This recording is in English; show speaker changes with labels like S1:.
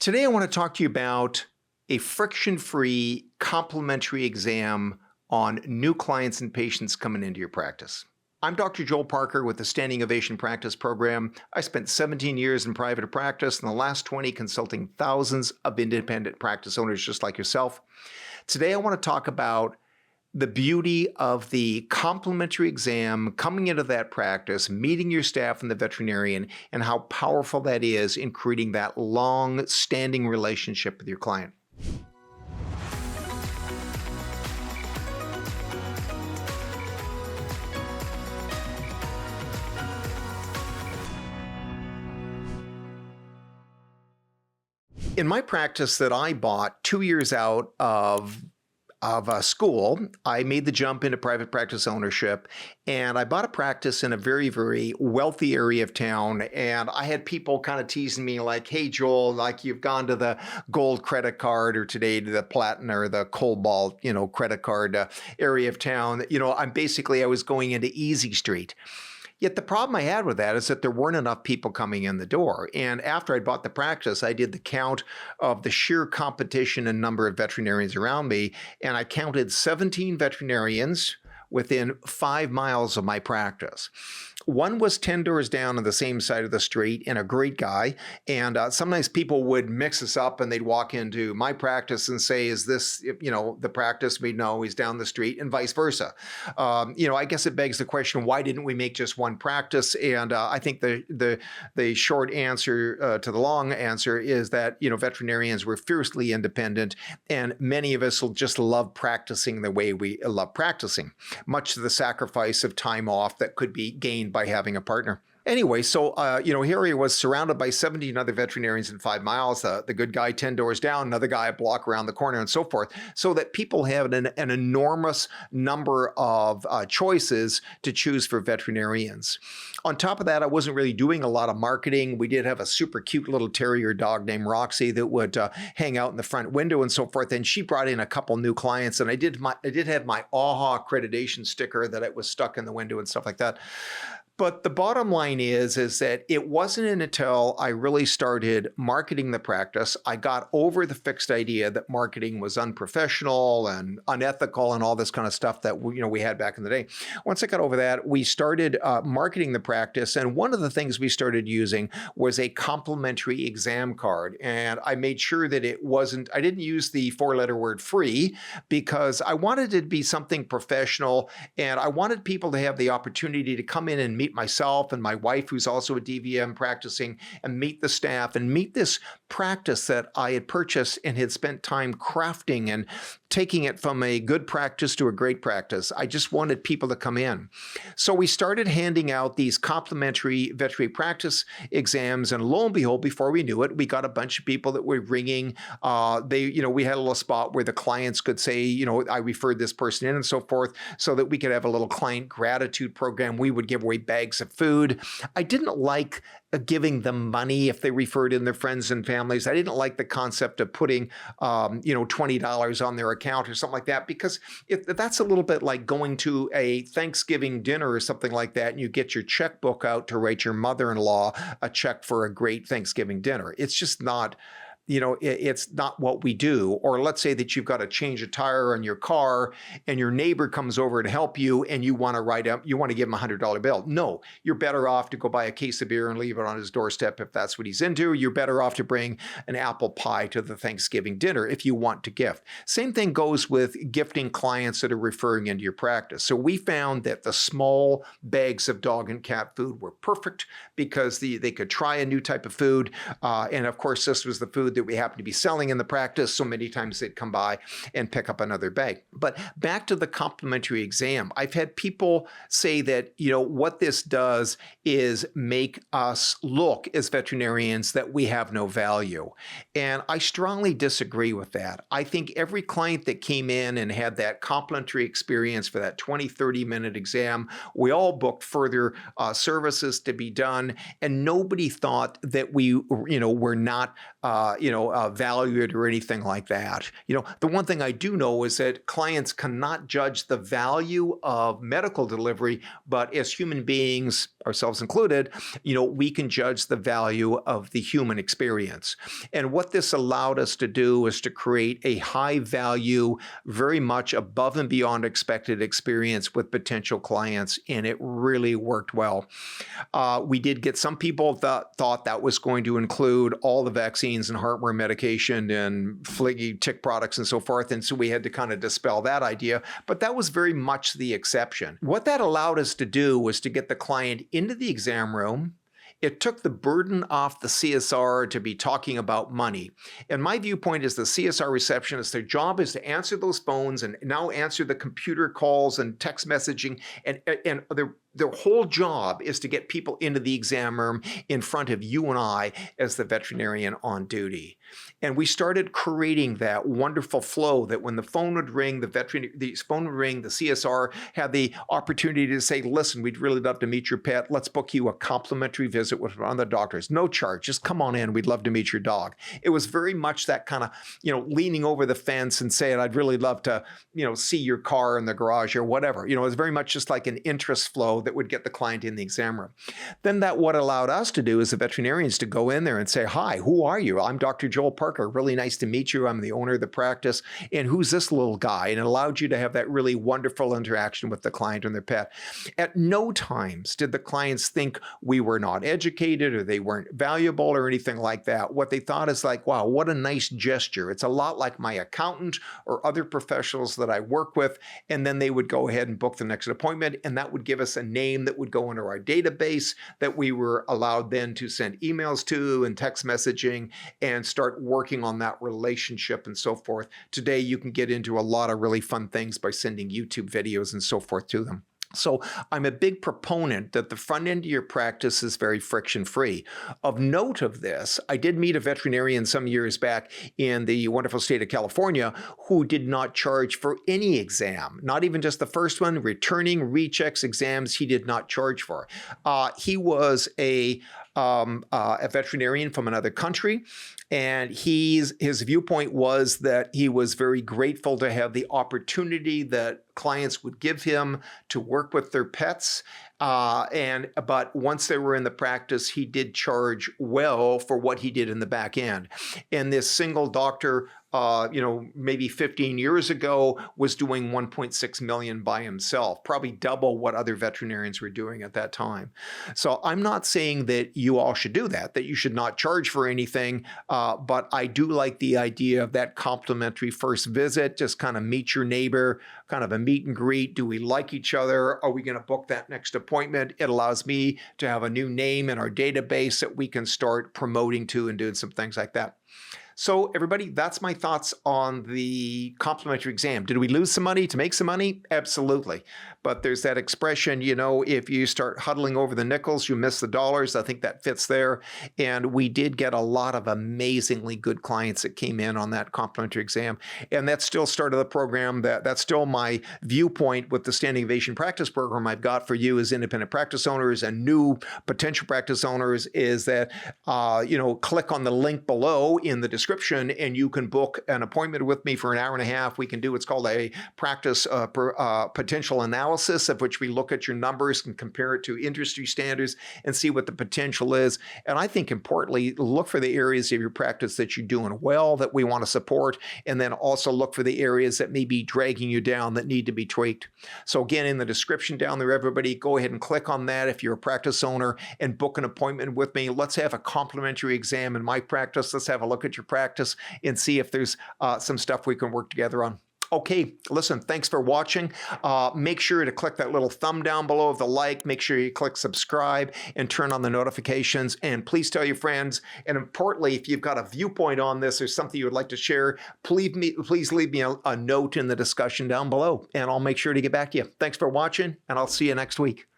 S1: Today, I want to talk to you about a friction-free complimentary exam on new clients and patients coming into your practice. I'm Dr. Joel Parker with the Standing Ovation Practice program. I spent 17 years in private practice and the last 20 consulting thousands of independent practice owners just like yourself. Today, I want to talk about the beauty of the complimentary exam, coming into that practice, meeting your staff and the veterinarian, and how powerful that is in creating that long-standing relationship with your client. In my practice that I bought 2 years out of school, I made the jump into private practice ownership, and I bought a practice in a very, very wealthy area of town. And I had people kind of teasing me like, "Hey, Joel, like you've gone to the gold credit card or today to the platinum or the cobalt, credit card area of town. I was going into Easy Street." Yet the problem I had with that is that there weren't enough people coming in the door. And after I bought the practice, I did the count of the sheer competition and number of veterinarians around me, and I counted 17 veterinarians within 5 miles of my practice. One was 10 doors down on the same side of the street and a great guy. And sometimes people would mix us up and they'd walk into my practice and say, "Is this, the practice?" We know he's down the street, and vice versa. I guess it begs the question, why didn't we make just one practice? And I think the short answer to the long answer is that, veterinarians were fiercely independent, and many of us will just love practicing the way we love practicing, much to the sacrifice of time off that could be gained by having a partner. Anyway, so, here he was surrounded by 17 other veterinarians in 5 miles, the good guy 10 doors down, another guy a block around the corner, and so forth, so that people have an enormous number of choices to choose for veterinarians. On top of that, I wasn't really doing a lot of marketing. We did have a super cute little terrier dog named Roxy that would hang out in the front window and so forth, and she brought in a couple new clients, and I did have my AHA accreditation sticker that it was stuck in the window and stuff like that. But the bottom line is that it wasn't until I really started marketing the practice, I got over the fixed idea that marketing was unprofessional and unethical and all this kind of stuff that we had back in the day. Once I got over that, we started marketing the practice, and one of the things we started using was a complimentary exam card. And I made sure that I didn't use the 4-letter word free, because I wanted it to be something professional, and I wanted people to have the opportunity to come in and meet myself and my wife, who's also a DVM practicing, and meet the staff and meet this practice that I had purchased and had spent time crafting and taking it from a good practice to a great practice. I just wanted people to come in. So we started handing out these complimentary veterinary practice exams, and lo and behold, before we knew it, we got a bunch of people that were ringing. We had a little spot where the clients could say, "I referred this person in," and so forth, so that we could have a little client gratitude program. We would give away bags of food. I didn't like giving them money if they referred in their friends and families. I didn't like the concept of putting, $20 on their account or something like that, because that's a little bit like going to a Thanksgiving dinner or something like that, and you get your checkbook out to write your mother-in-law a check for a great Thanksgiving dinner. It's just not, it's not what we do. Or let's say that you've got to change a tire on your car and your neighbor comes over to help you, and you want to give him a $100 bill. No, you're better off to go buy a case of beer and leave it on his doorstep if that's what he's into. You're better off to bring an apple pie to the Thanksgiving dinner if you want to gift. Same thing goes with gifting clients that are referring into your practice. So we found that the small bags of dog and cat food were perfect, because they could try a new type of food. And of course, this was the food that we happen to be selling in the practice, so many times they'd come by and pick up another bag. But back to the complimentary exam, I've had people say that, what this does is make us look as veterinarians that we have no value. And I strongly disagree with that. I think every client that came in and had that complimentary experience for that 20, 30-minute exam, we all booked further services to be done, and nobody thought that we, were not value it or anything like that. The one thing I do know is that clients cannot judge the value of medical delivery, but as human beings, ourselves included, we can judge the value of the human experience. And what this allowed us to do is to create a high value, very much above and beyond expected experience with potential clients, and it really worked well. We did get some people that thought that was going to include all the vaccines and heartworm medication and fliggy tick products and so forth, and so we had to kind of dispel that idea, but that was very much the exception. What that allowed us to do was to get the client into the exam room. It took the burden off the CSR to be talking about money. And my viewpoint is the CSR receptionist, their job is to answer those phones and now answer the computer calls and text messaging, and their whole job is to get people into the exam room in front of you and I as the veterinarian on duty. And we started creating that wonderful flow that when the phone would ring, the CSR had the opportunity to say, listen, we'd really love to meet your pet. Let's book you a complimentary visit with one of the doctors. No charge. Just come on in. We'd love to meet your dog. It was very much that kind of, leaning over the fence and saying, I'd really love to, see your car in the garage or whatever. It was very much just like an interest flow that would get the client in the exam room. Then what allowed us to do as the veterinarians to go in there and say, hi, who are you? I'm Dr. Joel Parker. Really nice to meet you. I'm the owner of the practice. And who's this little guy? And it allowed you to have that really wonderful interaction with the client and their pet. At no times did the clients think we were not educated or they weren't valuable or anything like that. What they thought is like, wow, what a nice gesture. It's a lot like my accountant or other professionals that I work with. And then they would go ahead and book the next appointment. And that would give us a name that would go into our database that we were allowed then to send emails to and text messaging and start working on that relationship and so forth. Today, you can get into a lot of really fun things by sending YouTube videos and so forth to them. So I'm a big proponent that the front end of your practice is very friction-free. Of note of this, I did meet a veterinarian some years back in the wonderful state of California who did not charge for any exam, not even just the first one, returning rechecks, exams he did not charge for. He was a veterinarian from another country. And his viewpoint was that he was very grateful to have the opportunity that clients would give him to work with their pets. But once they were in the practice, he did charge well for what he did in the back end. And this single doctor, maybe 15 years ago was doing 1.6 million by himself, probably double what other veterinarians were doing at that time. So I'm not saying that you all should do that you should not charge for anything, but I do like the idea of that complimentary first visit, just kind of meet your neighbor, kind of a meet and greet. Do we like each other? Are we going to book that next appointment? It allows me to have a new name in our database that we can start promoting to and doing some things like that. So everybody, that's my thoughts on the complimentary exam. Did we lose some money to make some money? Absolutely. But there's that expression, if you start huddling over the nickels, you miss the dollars. I think that fits there. And we did get a lot of amazingly good clients that came in on that complimentary exam. And that's still started the program. That's still my viewpoint with the Standing Ovation Practice program I've got for you as independent practice owners and new potential practice owners is that, click on the link below in the description and you can book an appointment with me for an hour and a half. We can do what's called a practice potential analysis, of which we look at your numbers and compare it to industry standards and see what the potential is. And I think importantly, look for the areas of your practice that you're doing well that we want to support, and then also look for the areas that may be dragging you down that need to be tweaked. So again, in the description down there, everybody, go ahead and click on that if you're a practice owner and book an appointment with me. Let's have a complimentary exam in my practice. Let's have a look at your practice and see if there's some stuff we can work together on. Okay, listen, thanks for watching. Make sure to click that little thumb down below of the like. Make sure you click subscribe and turn on the notifications. And please tell your friends. And importantly, if you've got a viewpoint on this or something you would like to share, please leave me a note in the discussion down below, and I'll make sure to get back to you. Thanks for watching, and I'll see you next week.